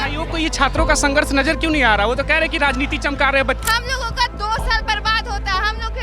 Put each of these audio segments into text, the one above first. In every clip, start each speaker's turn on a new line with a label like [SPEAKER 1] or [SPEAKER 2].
[SPEAKER 1] आयोग को ये छात्रों का संघर्ष नजर क्यों नहीं आ रहा? वो तो कह रहे कि राजनीति चमका रहे बच्चे।
[SPEAKER 2] हम लोगों का 2 साल बर्बाद होता है। हम लोग के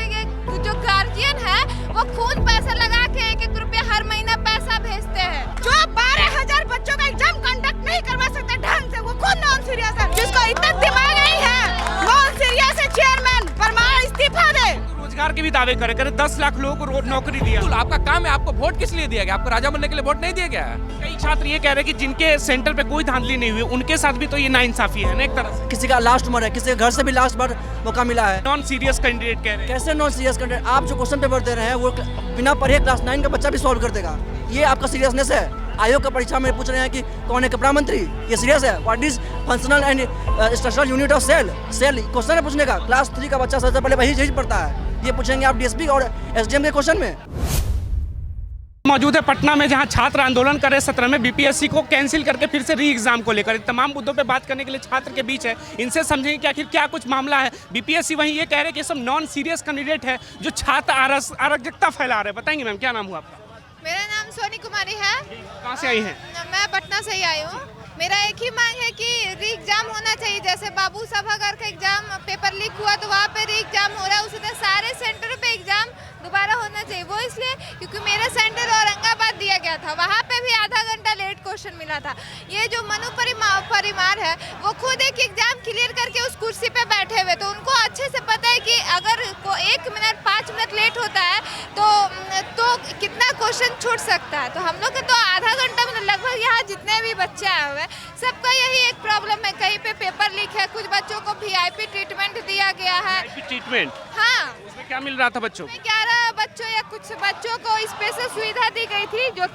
[SPEAKER 2] जो गार्जियन है वो खून पैसा लगा के 1-1 रुपया हर महीना पैसा भेजते हैं। जो 12,000 बच्चों का एग्जाम कंडक्ट नहीं करवा सकते ढंग से, वो खुद नॉन सीरियस है। जिसको इतना दिमाग नहीं है, नॉन सीरियस है चेयरमैन परमार इस्तीफा दे।
[SPEAKER 1] रोजगार के भी दावे करे 10 लाख लोगों को नौकरी दिया।
[SPEAKER 3] आपका काम है, आपको वोट किस लिए दिया गया? आपको राजा बनने के लिए वोट नहीं दिया गया है।
[SPEAKER 1] कई छात्र ये कह रहे हैं कि जिनके सेंटर पे कोई धांधली नहीं हुई उनके साथ भी तो ये नाइंसाफी है ना एक तरह से।
[SPEAKER 4] किसी का लास्ट उम्र है, किसी के घर से भी लास्ट बार मौका मिला है।
[SPEAKER 1] नॉन सीरियस कैंडिडेट कह रहे हैं।
[SPEAKER 4] कैसे नॉन सीरियस कैंडिडेट? आप जो क्वेश्चन पेपर दे रहे हैं वो बिना पढ़े क्लास 9 का बच्चा भी सॉल्व कर देगा। ये आपका सीरियसनेस है? आयोग का परीक्षा में पूछ रहे हैं कि कौन है कपड़ा मंत्री, ये सीरियस है? What is functional and structural unit of cell question है पूछने का। क्लास 3 का बच्चा सबसे पहले वही चीज पढ़ता है। ये पूछेंगे आप डीएसपी और एसडीएम के क्वेश्चन में।
[SPEAKER 1] मौजूद है पटना में, जहां छात्र आंदोलन कर रहे 17 में बीपीएससी को कैंसिल करके फिर से री एग्जाम को लेकर तमाम मुद्दों पे बात करने के लिए छात्र के बीच है। इनसे समझेंगे कि आखिर क्या कुछ मामला है। बीपीएससी वहीं ये कह रहे हैं कि सब नॉन सीरियस कैंडिडेट है जो छात्र अराजकता फैला रहे हैं। बताएंगे मैम, क्या नाम हुआ आपका?
[SPEAKER 2] मेरा नाम सोनी कुमारी है।
[SPEAKER 1] कहाँ से आई हैं?
[SPEAKER 2] मैं पटना से ही आई हूँ। मेरा एक ही मांग है कि री एग्जाम होना चाहिए। जैसे बाबू सभागार का एग्जाम पेपर लीक हुआ तो वहाँ पे री एग्जाम हो रहा है, उसी तरह सारे सेंटरों पे एग्जाम दोबारा होना चाहिए। वो इसलिए क्योंकि मेरा सेंटर औरंगाबाद दिया गया था, वहाँ पे भी आधा घंटा लेट क्वेश्चन मिला था। ये जो मनु परिमार है वो खुद एक एग्जाम क्लियर करके उस कुर्सी पे बैठे हुए, तो उनको अच्छे से पता है कि अगर 1 मिनट 5 मिनट लेट होता है तो कितना क्वेश्चन छूट सकता है। तो हम लोग का तो आधा घंटा में लगभग यहाँ जितने भी बच्चे आए हुए सबका यही एक प्रॉब्लम है। कहीं पे पेपर लीक है, कुछ बच्चों को वीआईपी ट्रीटमेंट दिया गया है।
[SPEAKER 1] ट्रीटमेंट?
[SPEAKER 2] हाँ,
[SPEAKER 1] उसमें क्या मिल रहा था बच्चों को?
[SPEAKER 2] 11 बच्चों या कुछ बच्चों को स्पेशल सुविधा दी गई थी जो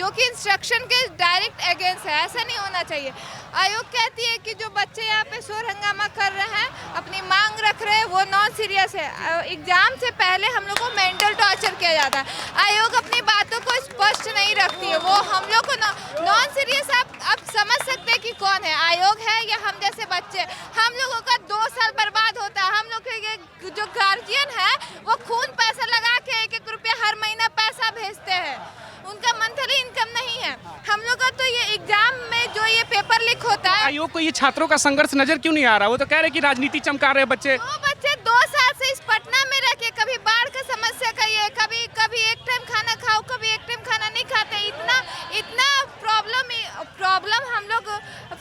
[SPEAKER 2] कि इंस्ट्रक्शन के डायरेक्ट अगेंस्ट है। ऐसा नहीं होना चाहिए। आयोग कहती है कि जो बच्चे यहाँ पे शोर हंगामा कर रहे हैं, अपनी मांग रख रहे हैं, वो नॉन सीरियस है। एग्जाम से पहले हम लोग को मेंटल टॉर्चर किया जाता है। आयोग अपनी बातों को स्पष्ट नहीं रखती है। वो हम लोग को नॉन सीरियस आप समझ सकते हैं कि कौन है, आयोग है या हम जैसे बच्चे। हम लोगों का 2 साल बर्बाद होता है। हम लोग के जो गार्जियन है वो खून पैसा लगा के 1-1 रुपया हर महीना पैसा भेजते हैं। उनका मंथली इनकम नहीं है। हम लोग का तो ये एग्जाम में जो ये पेपर लीक होता है।
[SPEAKER 1] आयोग को ये छात्रों का संघर्ष नजर क्यों नहीं आ रहा? वो तो कह रहे कि राजनीति चमका रहे बच्चे।
[SPEAKER 2] वो बच्चे 2 साल से इस पटना में रह के कभी बाढ़ का समस्या का ये कभी एक टाइम खाना खाओ, कभी एक टाइम खाना नहीं खाते। इतना प्रॉब्लम हम लोग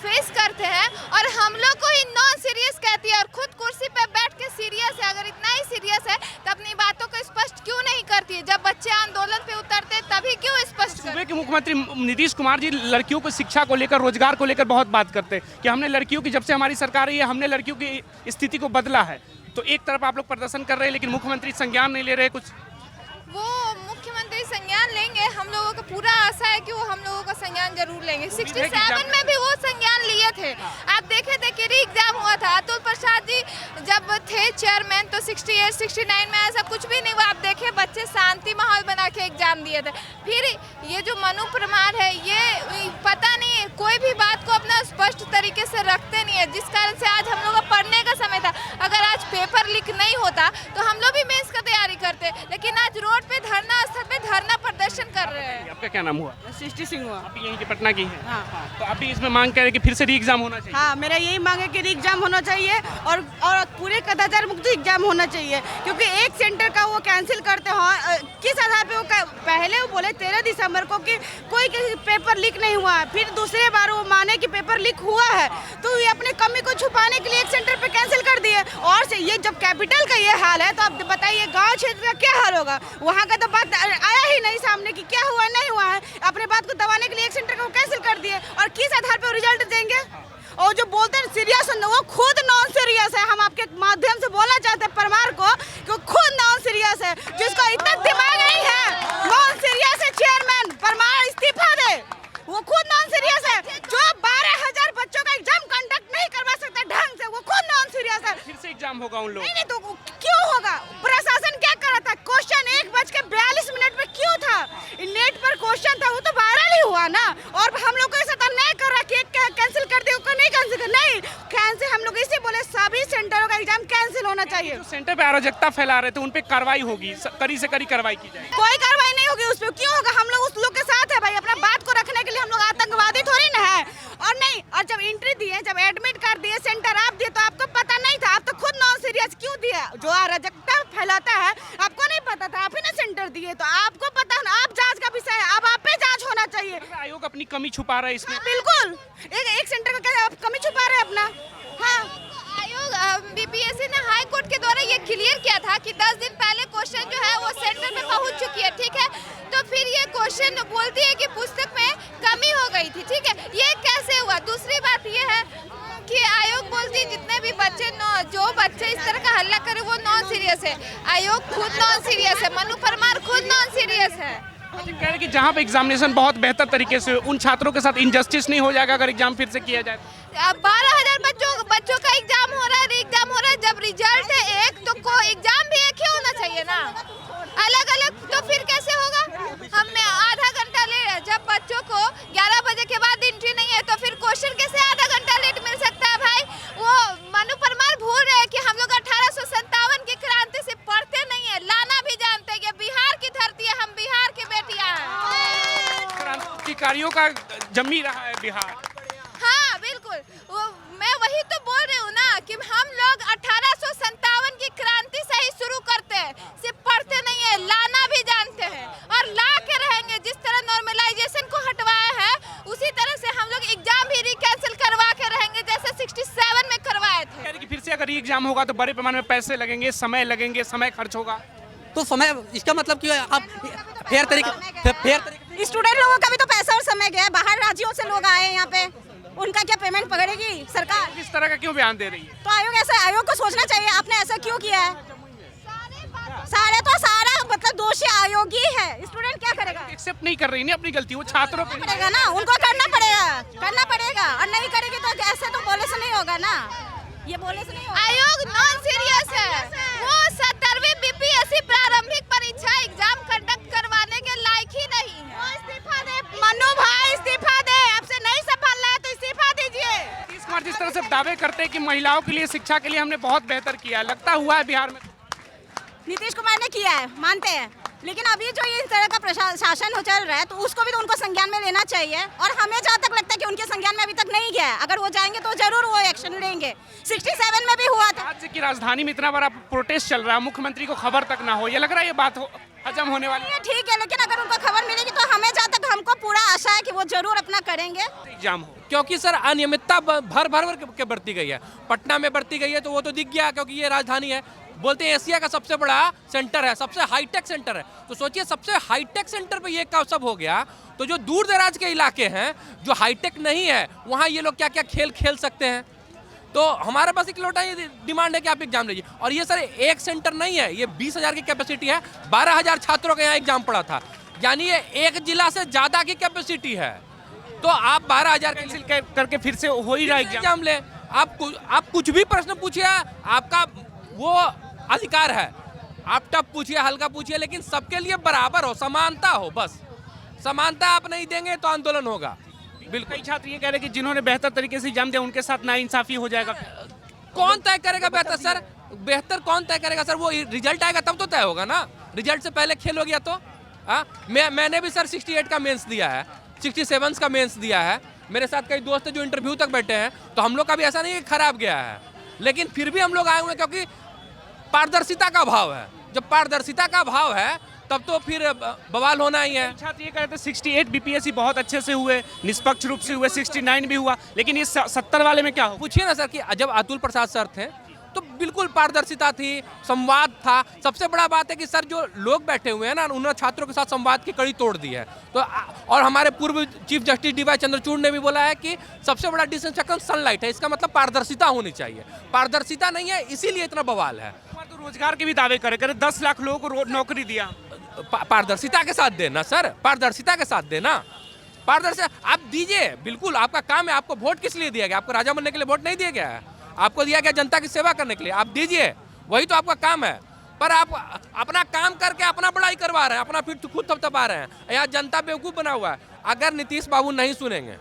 [SPEAKER 2] फेस करते हैं और हम लोग को ही नॉन सीरियस कहती है और खुद कुर्सी पे बैठ के सीरियस है। अगर इतना ही सीरियस है तो अपनी बातों को स्पष्ट क्यों नहीं करती है? जब बच्चे आंदोलन पे उतरते तभी क्यों स्पष्ट करते?
[SPEAKER 1] सूबे के मुख्यमंत्री नीतीश कुमार जी लड़कियों को शिक्षा को लेकर, रोजगार को लेकर बहुत बात करते हैं कि हमने लड़कियों की, जब से हमारी सरकार आई है हमने लड़कियों की स्थिति को बदला है। तो एक तरफ आप लोग प्रदर्शन कर रहे हैं लेकिन मुख्यमंत्री संज्ञान नहीं ले रहे कुछ।
[SPEAKER 2] वो मुख्यमंत्री संज्ञान लेंगे, हम लोगों का पूरा आशा है कि वो हम लोगों का संज्ञान जरूर लेंगे। 67 में भी वो संज्ञान लिए थे। आप देखे थे कि री एग्जाम हुआ था। अतुल प्रसाद जी जब थे चेयरमैन तो 68, 69 में ऐसा कुछ भी नहीं हुआ। आप देखे बच्चे शांति माहौल बना के एग्जाम दिए थे। फिर ये जो मनु परिमार है, ये पता नहीं है, कोई भी बात को अपना स्पष्ट तरीके से रखते नहीं है, जिस कारण से आज हम लोग का पढ़ने का समय था। अगर आज पेपर लीक नहीं होता तो हम लोग भी मेंस का तैयारी करते, लेकिन आज रोड पे धरना स्थल पे धरना प्रदर्शन कर रहे हैं।
[SPEAKER 1] आपका क्या नाम हुआ?
[SPEAKER 5] सृष्टि सिंह हुआ।
[SPEAKER 1] आप यहीं की पटना की हैं?
[SPEAKER 5] हाँ।
[SPEAKER 1] तो आप भी इसमें मांग कर रहे हैं कि फिर से री एग्जाम होना चाहिए?
[SPEAKER 5] हाँ, मेरा यही मांग है कि री एग्जाम होना चाहिए और पूरे कदाचार मुक्त एग्जाम होना चाहिए, क्योंकि एक सेंटर का वो कैंसिल करते हो। किस आधार पे वो पहले वो बोले 13 दिसंबर को कि कोई पेपर लीक नहीं हुआ है, फिर दूसरे बार वो माने कि पेपर लीक हुआ है, तो ये अपने कमी को छुपाने के लिए एक सेंटर पे कैंसिल कर दिए। और से ये जब कैपिटल का ये हाल है तो आप बताइए गाँव क्षेत्र का क्या हाल होगा? वहाँ का तो बात आया ही नहीं सामने कि क्या हुआ नहीं हुआ है। अपने बात को दबाने के लिए एक सेंटर को कैंसिल कर दिए और किस आधार पे रिजल्ट देंगे? और जो बोलते हैं सीरियस, वो खुद नॉन सीरियस है। हम आपके माध्यम से बोलना चाहते हैं परमार को कि वो खुद नॉन सीरियस है। जिसको इतना दिमाग नहीं है, नॉन सीरियस है चेयरमैन परमार इस्तीफा दे। वो खुद नॉन सीरियस है। जो 12,000 बच्चों का एग्जाम कंडक्ट नहीं करवा सकते ढंग से, वो खुद नॉन सीरियस है।
[SPEAKER 1] फिर से एग्जाम होगा उन लोग?
[SPEAKER 5] नहीं तो क्यों होगा? प्रशासन क्या कर रहा था? क्वेश्चन 1:42 में क्यों था? नेट पर क्वेश्चन था, वो तो वायरल ही हुआ ना। और हम लोग को ऐसा तो नहीं कर रहा कि कैंसिल कर दिया, नहीं कैंसिल कर, नहीं कैंसिल। हम लोग इसी बोले सभी सेंटरों का एग्जाम कैंसिल होना चाहिए।
[SPEAKER 1] जो सेंटर पे अराजकता फैला रहे थे उन पे कार्रवाई होगी, कड़ी से कड़ी कार्रवाई की जाए।
[SPEAKER 5] कोई कार्रवाई नहीं होगी उस पर। क्यों होगा? हम लोग उस लोग के साथ है भाई। अपना बात को रखने के लिए हम लोग आतंकवादी थोड़ी और जब एंट्री दिए, जब एडमिट कर दिए, सेंटर आप दिए, तो आपको पता नहीं था? आप तो खुद नॉन सीरियस क्यों दिया? जो अराजकता फैलाता है, आपको नहीं पता था, आप ही ना सेंटर दिए, तो आपको पता ना, आप जांच का विषय है, अब आप पे जांच होना चाहिए।
[SPEAKER 1] आयोग अपनी कमी छुपा रहा है इसमें।
[SPEAKER 5] बिल्कुल, एक सेंटर का क्या आप कमी छुपा रहे हैं अपना? हाँ,
[SPEAKER 2] आयोग बीपीएससी ने हाई कोर्ट के द्वारा ये क्लियर किया था कि 10 दिन पहले क्वेश्चन जो है वो सेंटर पे पहुंच चुकी है, ठीक है। तो फिर ये क्वेश्चन बोलती है कि पुस्तक में कमी हो गई थी, ठीक है। ये कैसे हुआ? दूसरी बात ये है कि आयोग बोलती है जितने भी बच्चे जो बच्चे इस तरह का हल्ला करे वो नॉन सीरियस है। आयोग खुद नॉन सीरियस है, मनु परमार खुद नॉन सीरियस है।
[SPEAKER 1] कह रहे हैं कि जहाँ पे एग्जामिनेशन बहुत बेहतर तरीके से उन छात्रों के साथ इनजस्टिस नहीं हो जाएगा अगर एग्जाम फिर से किया जाए।
[SPEAKER 2] 12,000 बच्चों का एग्जाम हो रहा है, री एग्जाम हो रहा है। जब रिजल्ट है एक तो को एग्जाम भी एक ही होना चाहिए ना, अलग अलग तो फिर कैसे होगा? हमने आधा घंटा ले, जब बच्चों को 11 बजे के बाद एंट्री नहीं है तो फिर क्वेश्चन कैसे आधा घंटा लेट मिल सकता है भाई? वो मनु परमार भूल रहे हैं कि हम लोग 1857 की क्रांति से पढ़ते नहीं है, लाना भी जानते हैं। ये बिहार की धरती है, हम बिहार की बेटियां हैं।
[SPEAKER 1] क्रांतिकारियों का जमी रहा है बिहार।
[SPEAKER 2] हाँ बिल्कुल, मैं वही तो बोल रही हूँ ना कि हम लोग 1857 की क्रांति से ही शुरू करते हैं, सिर्फ पढ़ते नहीं है, लाना भी जानते हैं और ला के रहेंगे। जिस तरह नॉर्मलाइजेशन को हटवाया है उसी तरह से हम लोग एग्जाम भी रिकैंसिल करवा के रहेंगे, जैसे 67 में करवाए थे।
[SPEAKER 1] कि फिर से अगर एग्जाम होगा तो बड़े पैमाने में पैसे लगेंगे, समय खर्च होगा।
[SPEAKER 6] तो समय, इसका मतलब कि आप फेयर तरीके
[SPEAKER 5] स्टूडेंट लोगों का भी तो पैसा और समय गया है, बाहर राज्यों से लोग आए हैं यहाँ पे, उनका क्या पेमेंट पकड़ेगी सरकार?
[SPEAKER 1] इस तरह का क्यों बयान दे रही है?
[SPEAKER 5] तो आयोग को सोचना चाहिए, आपने ऐसा क्यों किया है? सारा मतलब दोषी आयोग ही है, स्टूडेंट क्या करेगा?
[SPEAKER 1] एक्सेप्ट नहीं कर रही नहीं अपनी गलती, वो छात्रों पे
[SPEAKER 5] पड़ेगा ना, उनको करना पड़ेगा और नहीं करेगी तो ऐसे तो बोले से नहीं होगा ना, ये बोले से नहीं होगा।
[SPEAKER 2] आयोग नॉन सीरियस है, वो 17वीं बीपीएससी प्रारंभिक परीक्षा एग्जाम कंडक्ट करवाने के लायक ही नहीं है।
[SPEAKER 5] इस्तीफा दे मनु भाई, इस्तीफा दे, आपसे नहीं संभालना है तो इस्तीफा दीजिए।
[SPEAKER 1] इस बार जिस तरह से दावे करते हैं कि महिलाओं के लिए शिक्षा के लिए हमने बहुत बेहतर किया, लगता हुआ है बिहार में
[SPEAKER 5] नीतीश कुमार ने किया है, मानते हैं, लेकिन अभी जो ये इस तरह का शासन हो चल रहा है तो उसको भी तो उनको संज्ञान में लेना चाहिए। और हमें जहाँ तक लगता है कि उनके संज्ञान में अभी तक नहीं गया है, अगर वो जाएंगे तो जरूर वो एक्शन लेंगे। 67 में भी हुआ था।
[SPEAKER 1] राज्य की राजधानी में इतना बड़ा प्रोटेस्ट चल रहा है, मुख्यमंत्री को खबर तक ना हो, ये लग रहा है ये बात हजम होने वाली
[SPEAKER 5] ये ठीक है, लेकिन अगर उनको खबर मिलेगी तो हमें जहाँ तक हमको पूरा आशा है कि वो जरूर अपना करेंगे।
[SPEAKER 1] एग्जाम हो,
[SPEAKER 3] क्योंकि सर अनियमितता भर भर के बढ़ती गई है। पटना में बढ़ती गई है तो वो तो दिख गया, क्योंकि ये राजधानी है, बोलते हैं एशिया का सबसे बड़ा सेंटर है, सबसे हाईटेक सेंटर है। तो सोचिए सबसे हाईटेक सेंटर पे ये सब हो गया, तो जो दूर दराज के इलाके हैं जो हाईटेक नहीं है वहाँ ये लोग क्या क्या खेल खेल सकते हैं। तो हमारे पास एक लौटा ये डिमांड है कि आप एग्जाम लीजिए। और ये सर एक सेंटर नहीं है, ये 20,000 की कैपेसिटी है, 12,000 छात्रों का यहाँ एग्जाम पड़ा था, यानी ये एक जिला से ज़्यादा की कैपेसिटी है। तो आप 12,000
[SPEAKER 1] कैंसिल करके फिर से हो ही रहा है
[SPEAKER 3] एग्जाम ले, आप कुछ भी प्रश्न पूछिए, आपका वो अधिकार है, आप टफ पूछिए, हल्का पूछिए, लेकिन सबके लिए बराबर हो, समानता हो। बस समानता आप नहीं देंगे तो आंदोलन होगा।
[SPEAKER 1] बिल्कुल, कई छात्र ये कह रहे हैं कि जिन्होंने बेहतर तरीके से एग्जाम दिया उनके साथ नाइंसाफी हो जाएगा।
[SPEAKER 3] कौन तय करेगा बेहतर सर? बेहतर कौन तय करेगा सर? वो रिजल्ट आएगा तब तो तय होगा ना, रिजल्ट से पहले खेल हो गया तो। मैंने भी सर 68 का मेंस दिया है, 67 का मेंस दिया है, मेरे साथ कई दोस्त जो इंटरव्यू तक बैठे हैं, तो हम लोग का भी ऐसा नहीं कि खराब गया है, लेकिन फिर भी हम लोग आए हुए हैं क्योंकि पारदर्शिता का अभाव है। जब पारदर्शिता का अभाव है तब तो फिर बवाल होना ही है।
[SPEAKER 1] छात्र ये कहते हैं 68 बीपीएससी बहुत अच्छे से हुए, निष्पक्ष रूप से हुए, 69 भी हुआ, लेकिन ये 70 वाले में क्या हो?
[SPEAKER 3] पूछिए ना सर कि जब अतुल प्रसाद सर थे तो बिल्कुल पारदर्शिता थी, संवाद था। सबसे बड़ा बात है कि सर जो लोग बैठे हुए हैं ना, उन्होंने छात्रों के साथ संवाद की कड़ी तोड़ दी है। तो और हमारे पूर्व chief justice D Y Chandrachud ने भी बोला है कि सबसे बड़ा डिसइंफेक्शन सनलाइट है, इसका मतलब पारदर्शिता होनी चाहिए। पारदर्शिता नहीं है, इसीलिए इतना बवाल है।
[SPEAKER 1] तो रोजगार के भी दावे करे 10 लाख लोगों को नौकरी दिया।
[SPEAKER 3] पारदर्शिता के साथ देना सर, पारदर्शिता के साथ देना, पारदर्शिता आप दीजिए, बिल्कुल आपका काम है। आपको वोट किस लिए दिया गया? आपको राजा बनने के लिए वोट नहीं दिया गया है, आपको दिया गया जनता की सेवा करने के लिए। आप दीजिए, वही तो आपका काम है। पर आप अपना काम करके अपना बड़ाई करवा रहे हैं, अपना फिर खुद थपथपा रहे हैं। यहाँ जनता बेवकूफ़ बना हुआ है। अगर नीतीश बाबू नहीं सुनेंगे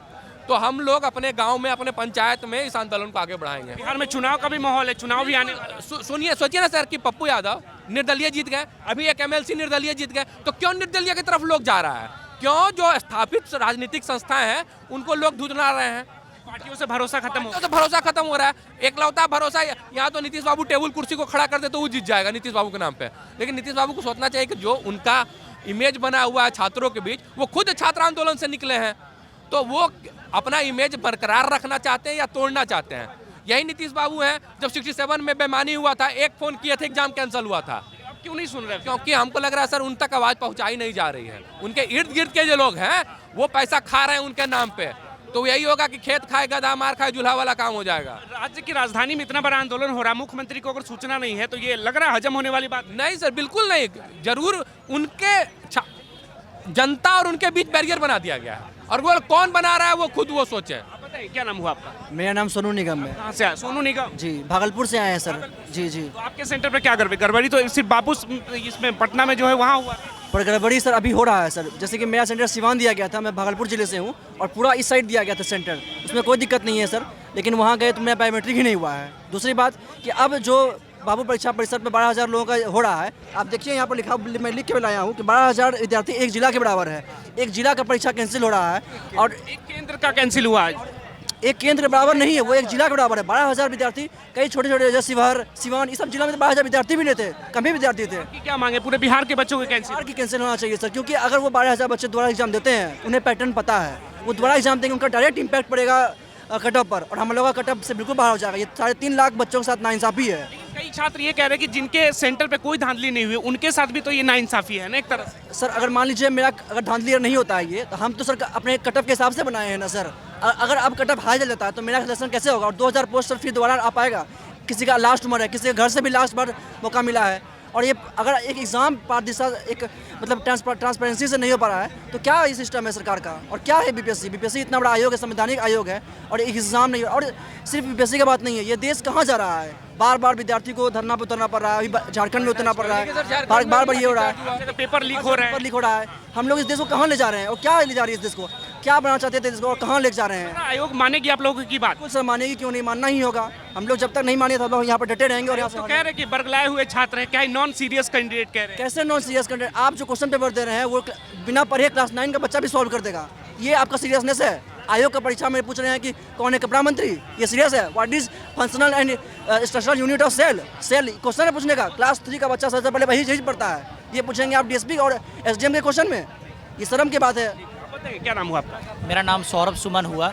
[SPEAKER 3] तो हम लोग अपने गांव में, अपने पंचायत में इस आंदोलन को आगे बढ़ाएंगे।
[SPEAKER 1] बिहार में चुनाव का भी माहौल है, चुनाव भी आने वाला है।
[SPEAKER 3] सुनिए, सोचिए ना सर कि पप्पू यादव निर्दलीय जीत गए, अभी एक MLC निर्दलीय जीत गए, तो क्यों निर्दलीय की तरफ लोग जा रहा है? क्यों जो स्थापित राजनीतिक संस्थाएं हैं उनको लोग धुतला रहे हैं?
[SPEAKER 1] पार्टियों से भरोसा खत्म हो
[SPEAKER 3] तो भरोसा खत्म हो रहा है। एकलौता भरोसा यहाँ तो नीतीश बाबू टेबल कुर्सी को खड़ा कर दे तो वो जीत जाएगा नीतीश बाबू के नाम पे। लेकिन नीतीश बाबू को सोचना चाहिए कि जो उनका इमेज बना हुआ है छात्रों के बीच, वो खुद छात्र आंदोलन से निकले हैं, तो वो अपना इमेज बरकरार रखना चाहते हैं या तोड़ना चाहते हैं। यही नीतीश बाबू हैं। जब 67 में बेईमानी हुआ था, एक फोन किए थे, एग्जाम कैंसिल हुआ था।
[SPEAKER 1] अब क्यों नहीं सुन रहे?
[SPEAKER 3] क्योंकि हमको लग रहा है सर उन तक आवाज़ पहुंचाई नहीं जा रही है। उनके इर्द गिर्द के जो लोग हैं वो पैसा खा रहे हैं उनके नाम पे, तो यही होगा कि खेत खाए गधा मार खाए जुल्हा वाला काम हो जाएगा।
[SPEAKER 1] राज्य की राजधानी में इतना बड़ा आंदोलन हो रहा है, मुख्यमंत्री को अगर सूचना नहीं है तो ये लग रहा है हजम होने वाली बात
[SPEAKER 3] नहीं सर, बिल्कुल नहीं। जरूर उनके जनता और उनके बीच बैरियर बना दिया गया है, और वो कौन बना रहा है वो खुद वो सोचे।
[SPEAKER 1] आप बताइए क्या नाम हुआ आपका?
[SPEAKER 4] मेरा नाम सोनू निगम है।
[SPEAKER 1] कहाँ से आया? सोनू निगम
[SPEAKER 4] जी, भागलपुर से आए हैं सर। जी जी।
[SPEAKER 1] तो आपके सेंटर पे क्या गड़बड़ी तो सिर्फ बापू इसमें पटना में जो है वहाँ हुआ?
[SPEAKER 4] पर गड़बड़ी सर अभी हो रहा है सर। जैसे कि मेरा सेंटर सिवान दिया गया था, मैं भागलपुर जिले से हूँ, और पूरा इस साइड दिया गया था सेंटर, उसमें कोई दिक्कत नहीं है सर। लेकिन वहाँ गए तो मेरा बायोमेट्रिक ही नहीं हुआ है। दूसरी बात कि अब जो बाबू परीक्षा परिषद में 12,000 लोगों का हो रहा है, आप देखिए यहाँ पर लिखा, मैं लिख के लाया हूँ कि 12,000 विद्यार्थी एक जिला के बराबर है। एक जिला का परीक्षा कैंसिल हो रहा है, और
[SPEAKER 1] एक केंद्र का कैंसिल हुआ आज।
[SPEAKER 4] एक केंद्र के बराबर नहीं है, वो एक जिला के बराबर है। 12,000 विद्यार्थी, कई छोटे छोटे जैसे शिवहर, सिवान, इस सब जिला में 12,000 विद्यार्थी भी नहीं थे, कम ही विद्यार्थी थे।
[SPEAKER 1] कि क्या मांगे? पूरे बिहार के बच्चों के कैंसिल?
[SPEAKER 4] बिहार की कैंसिल होना चाहिए सर, क्योंकि अगर वो 12,000 बच्चे दोबारा एग्जाम देते हैं, उन्हें पैटर्न पता है, वो दोबारा एग्जाम देंगे, उनका डायरेक्ट इम्पैक्ट पड़ेगा कट ऑफ पर, और हम लोगों का कट ऑफ से बिल्कुल बाहर हो जाएगा। ये 3.5 लाख बच्चों के साथ नाइंसाफी है।
[SPEAKER 1] कई छात्र ये कह रहे हैं कि जिनके सेंटर पे कोई धांधली नहीं हुई उनके साथ भी तो ये नाइंसाफी है ना एक तरह से।
[SPEAKER 4] सर अगर मान लीजिए मेरा अगर धांधली नहीं होता है ये, तो हम तो सर अपने कट ऑफ के हिसाब से बनाए हैं ना सर। अगर अब कट ऑफ हाई चल जाता है तो मेरा सिलेक्शन कैसे होगा? और 2,000 पोस्ट सर फिर दोबारा आ पाएगा? किसी का लास्ट उम्र है, किसी के घर से भी लास्ट बार मौका मिला है, और ये अगर एक एग्ज़ाम पारदर्शिता एक मतलब ट्रांसपेरेंसी से नहीं हो पा रहा है, तो क्या ये सिस्टम है सरकार का? और क्या है बीपीएससी इतना बड़ा आयोग है, संवैधानिक आयोग है, और एक एग्ज़ाम नहीं। और सिर्फ बीपीएससी की बात नहीं है, ये देश कहाँ जा रहा है? बार बार विद्यार्थी को धरना पर उतरना पड़ रहा है। अभी झारखंड में उतरना पड़ रहा है, बार बार ये हो रहा है,
[SPEAKER 1] पेपर लीक हो रहा है।
[SPEAKER 4] पेपर लीक हो रहा है। हम लोग इस देश को कहाँ ले जा रहे हैं, और क्या ले जा रही है इस देश को? क्या बनाना चाहते थे इसको, और कहाँ ले जा रहे हैं?
[SPEAKER 1] आयोग मानेगी आप लोगों की बात?
[SPEAKER 4] कुछ सर मानेगी, क्यों नहीं? मानना ही होगा। हम लोग जब तक नहीं माने, तब लोग यहाँ पर डटे रहेंगे। और यहाँ
[SPEAKER 1] तो कह रहे हैं कि बरगलाए हुए छात्र हैं, क्या नॉन सीरियस कैंडिडेट कह रहे हैं?
[SPEAKER 4] कैसे नॉन सीरियस कैंडिडेट? आप जो क्वेश्चन पेपर दे रहे हैं वो बिना पढ़े क्लास 9 का बच्चा भी सॉल्व कर देगा। ये आपका सीरियसनेस है? आयोग का परीक्षा में पूछ रहे हैं कि कौन है कपड़ा मंत्री? ये सीरियस है? What is functional and structural unit of cell question है पूछने का। क्लास 3 का बच्चा सबसे पहले वही चीज पढ़ता है, ये पूछेंगे आप डीएसपी और एसडीएम के क्वेश्चन में? ये शर्म की बात है।
[SPEAKER 1] बताइए क्या नाम हुआ आपका?
[SPEAKER 7] मेरा नाम सौरभ सुमन हुआ।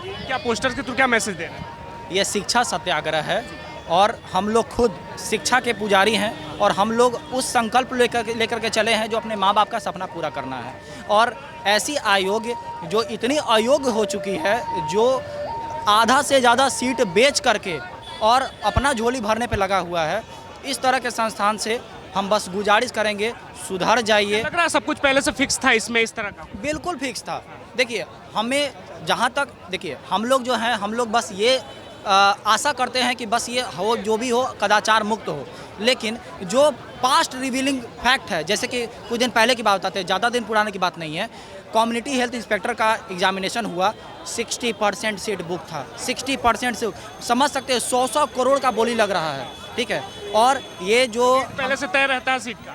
[SPEAKER 1] क्या पोस्टर के थ्रू क्या मैसेज दे रहे हैं?
[SPEAKER 7] ये शिक्षा सत्याग्रह है, और हम लोग खुद शिक्षा के पुजारी हैं, और हम लोग उस संकल्प लेकर के चले हैं जो अपने माँ बाप का सपना पूरा करना है। और ऐसी आयोग जो इतनी अयोग्य हो चुकी है, जो आधा से ज़्यादा सीट बेच करके और अपना झोली भरने पे लगा हुआ है, इस तरह के संस्थान से हम बस गुजारिश करेंगे, सुधर जाइए।
[SPEAKER 1] लग रहा है सब कुछ पहले से फिक्स था इसमें इस तरह का?
[SPEAKER 7] बिल्कुल फिक्स था। देखिए, हमें जहाँ तक देखिए, हम लोग जो हैं, हम लोग बस ये आशा करते हैं कि बस ये हो, जो भी हो कदाचार मुक्त हो। लेकिन जो पास्ट रिवीलिंग फैक्ट है, जैसे कि कुछ दिन पहले की बात बताते हैं, ज़्यादा दिन पुराने की बात नहीं है, कम्युनिटी हेल्थ इंस्पेक्टर का एग्जामिनेशन हुआ, 60% सीट बुक था। 60% से समझ सकते हैं, 100 करोड़ का बोली लग रहा है, ठीक है। और ये जो
[SPEAKER 1] पहले से तय रहता है सीट का?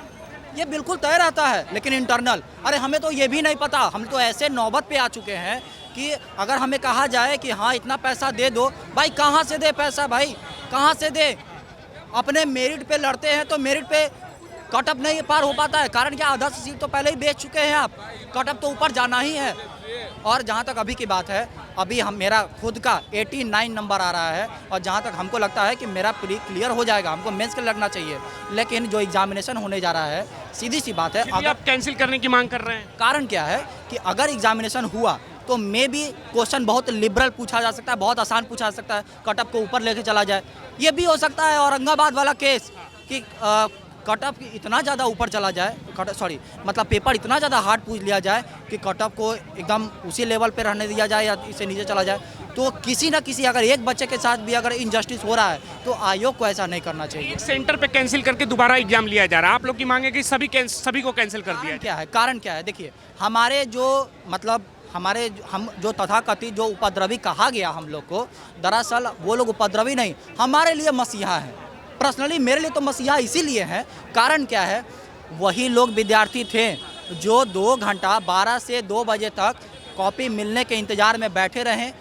[SPEAKER 7] ये बिल्कुल तय रहता है, लेकिन इंटरनल, अरे हमें तो ये भी नहीं पता। हम तो ऐसे नौबत पे आ चुके हैं कि अगर हमें कहा जाए कि हाँ इतना पैसा दे दो, भाई कहाँ से दे पैसा? भाई कहाँ से दे? अपने मेरिट पे लड़ते हैं तो मेरिट पे कट ऑफ नहीं पार हो पाता है। कारण क्या? आधा सीट तो पहले ही बेच चुके हैं आप, कट ऑफ तो ऊपर जाना ही है। और जहाँ तक अभी की बात है, अभी हम मेरा खुद का 89 नंबर आ रहा है, और जहाँ तक हमको लगता है कि मेरा प्री क्लियर हो जाएगा, हमको मेंस के लगना चाहिए। लेकिन जो एग्जामिनेशन होने जा रहा है, सीधी सी बात है,
[SPEAKER 1] अगर आप कैंसिल करने की मांग कर रहे हैं?
[SPEAKER 7] कारण क्या है कि अगर एग्जामिनेशन हुआ तो मे भी क्वेश्चन बहुत लिबरल पूछा जा सकता है, बहुत आसान पूछा जा सकता है, कट ऑफ को ऊपर लेके चला जाए। ये भी हो सकता है औरंगाबाद वाला केस कि कट ऑफ इतना ज़्यादा ऊपर चला जाए, मतलब पेपर इतना ज़्यादा हार्ड पूछ लिया जाए कि कट ऑफ को एकदम उसी लेवल पे रहने दिया जाए या इससे नीचे चला जाए। तो किसी ना किसी, अगर एक बच्चे के साथ भी अगर इनजस्टिस हो रहा है, तो आयोग को ऐसा नहीं करना चाहिए।
[SPEAKER 1] सेंटर पे कैंसिल करके दोबारा एग्जाम लिया जा रहा है, आप लोग की मांग है कि सभी को कैंसिल कर दिया
[SPEAKER 7] क्या है? कारण क्या है? देखिए, हमारे हम जो तथाकथित जो उपद्रवी कहा गया हम लोग को, दरअसल वो लोग उपद्रवी नहीं, हमारे लिए मसीहा है। पर्सनली मेरे लिए तो मसीहा इसीलिए है। कारण क्या है? वही लोग विद्यार्थी थे जो 2 घंटा 12 से 2 बजे तक कॉपी मिलने के इंतज़ार में बैठे रहे,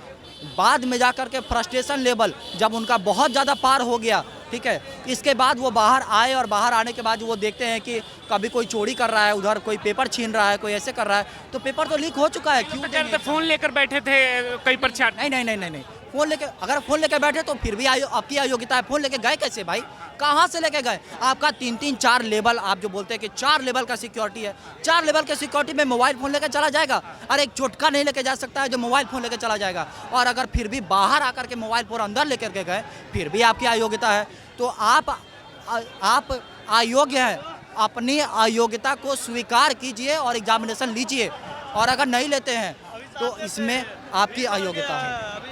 [SPEAKER 7] बाद में जाकर के फ्रस्ट्रेशन लेवल जब उनका बहुत ज़्यादा पार हो गया, ठीक है, इसके बाद वो बाहर आए और बाहर आने के बाद वो देखते हैं कि कभी कोई चोरी कर रहा है, उधर कोई पेपर छीन रहा है, कोई ऐसे कर रहा है, तो पेपर तो लीक हो चुका है, क्यों देंगे?
[SPEAKER 1] फोन लेकर बैठे थे कई परीक्षार्थी।
[SPEAKER 7] नहीं नहीं नहीं नहीं नहीं, फोन लेके, अगर फोन लेके बैठे तो फिर भी आपकी अयोग्यता है। फोन लेके गए कैसे भाई, कहाँ से लेके गए? आपका 3-4 लेवल, आप जो बोलते हैं कि 4 लेवल का सिक्योरिटी है, 4 लेवल के सिक्योरिटी में मोबाइल फ़ोन लेके चला जाएगा? अरे एक चोटका नहीं लेके जा सकता है जो मोबाइल फ़ोन लेके चला जाएगा। और अगर फिर भी बाहर आकर के मोबाइल फ़ोन अंदर लेकर के गए, फिर भी आपकी अयोग्यता है। तो आप अयोग्य हैं, अपनी अयोग्यता को स्वीकार कीजिए और एग्जामिनेशन लीजिए, और अगर नहीं लेते हैं तो इसमें आपकी अयोग्यता है।